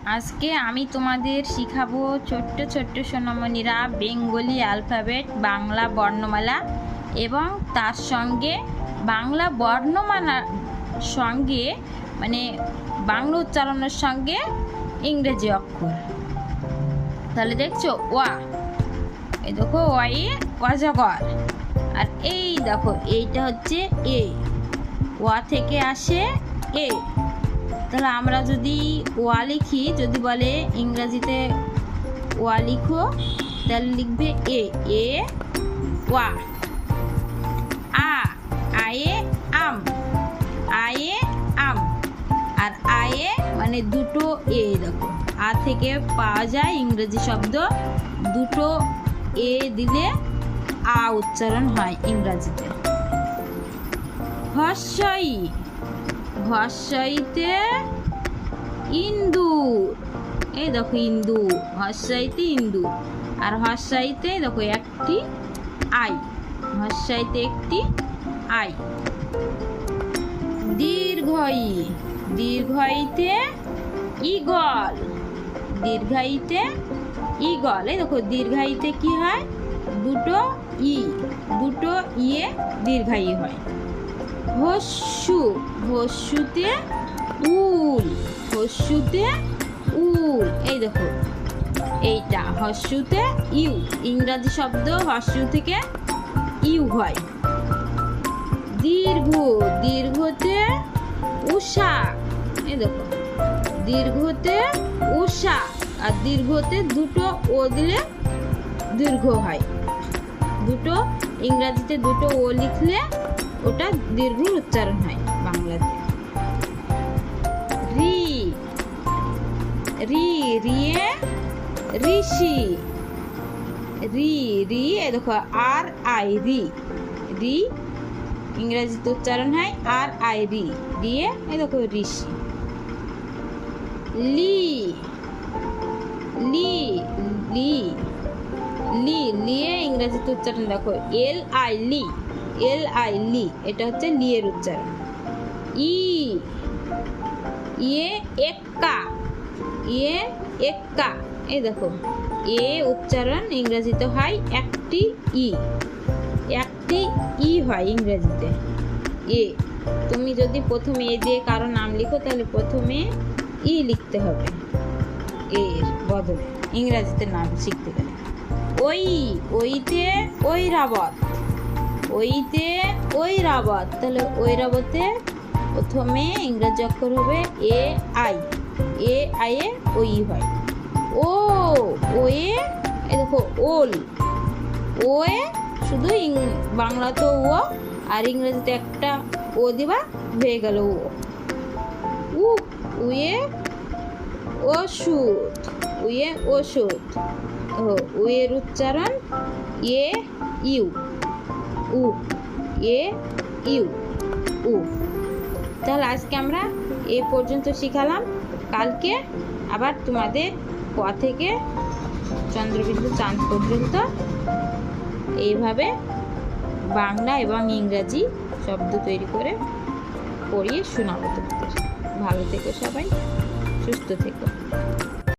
আজকে আমি তোমাদের শিখাবো ছোট্ট ছোট্ট সোনামণিরা বেঙ্গলি অ্যালফাবেট বাংলা বর্ণমালা এবং তার সঙ্গে বাংলা বর্ণমালার সঙ্গে মানে বাংলা উচ্চারণের সঙ্গে ইংরেজি অক্ষর। তাহলে দেখছো ওয়া, এই দেখো ওয়াই অজগর, আর এই দেখো এইটা হচ্ছে এ, ওয়া থেকে আসে এ। তাহলে আমরা যদি ওয়া লিখি, যদি বলে ইংরেজিতে ওয়া লিখো, তাহলে লিখবে এ, এ ওয়া। আয়ে আম, আয়ে আম, আর আয়ে মানে দুটো এ। দেখো আ থেকে পাওয়া যায় ইংরেজি শব্দ, দুটো এ দিলে আ উচ্চারণ হয় ইংরেজিতে। হর্ষই, হর্ষইতে ইন্দুর, এই দেখো ইন্দুর, হর্ষইতে ইন্দুর। আর হর্ষইতে দেখো একটি আই, হর্ষইতে একটি আই। দীর্ঘই, দীর্ঘইতে ঈগল, দীর্ঘইতে ঈগল। এই দেখো দীর্ঘইতে কি হয়, দুটো ই, দুটো ইয়ে দীর্ঘায়ী হয়। হস্যু, হস্যুতে উল, হস্যুতে উল। এই দেখো এইটা হস্যুতে ইউ, ইংরাজি শব্দ হস্যু থেকে ইউ হয়। দীর্ঘ, দীর্ঘতে উষা, এই দেখো দীর্ঘতে উষা, আর দীর্ঘতে দুটো ও দিলে দীর্ঘ হয়। দুটো ইংরাজিতে দুটো ও লিখলে ওটা দীর্ঘর উচ্চারণ হয় বাংলাতে। রি, রি, রিয়ে ঋষি, রি, রি দেখো আর আই রি, রি ইংরেজিতে উচ্চারণ হয় আর আই রি, রিয়ে এই দেখো ঋষি। লি, লি, লি, লি, লিয়ে ইংরেজিতে উচ্চারণ দেখো L I Li, L I লি, এটা হচ্ছে লি এর উচ্চারণ। ই, ইয়ে এক্কা, ইয়ে এক্কা, এই দেখো এ উচ্চারণ ইংরেজিতে হয় একটি ই, একটি ই হয় ইংরেজিতে এ। তুমি যদি প্রথমে এ দিয়ে কারো নাম লিখো, তাহলে প্রথমে ই লিখতে হবে এর বদলে ইংরেজিতে নাম শিখতে গেলে। ওই, ওইতে ঐরাবত, ওইতে ঐরাবত, তাহলে ঐরাবতে প্রথমে ইংরেজি অক্ষর হবে এ আই, এ আইয়ে ওই হয়। ও, ওয়ে এই দেখো ওল, ওয়ে শুধু বাংলা তো ও, আর ইংরেজিতে একটা ও দিবা হয়ে গেল ও। উ, উয়ে ওষুধ, উয়ে ওষুধ, উয়ের উচ্চারণ এ ইউ, উ, এ ইউ, উ। তাহলে আজকে আমরা এই পর্যন্ত শিখালাম, কালকে আবার তোমাদের ক থেকে চন্দ্রবিন্দু চাঁদ পর্যন্ত এইভাবে বাংলা এবং ইংরাজি শব্দ তৈরি করে পড়িয়ে শোনাবো তোমাদের। ভালো থেকো সবাই, সুস্থ থেকো।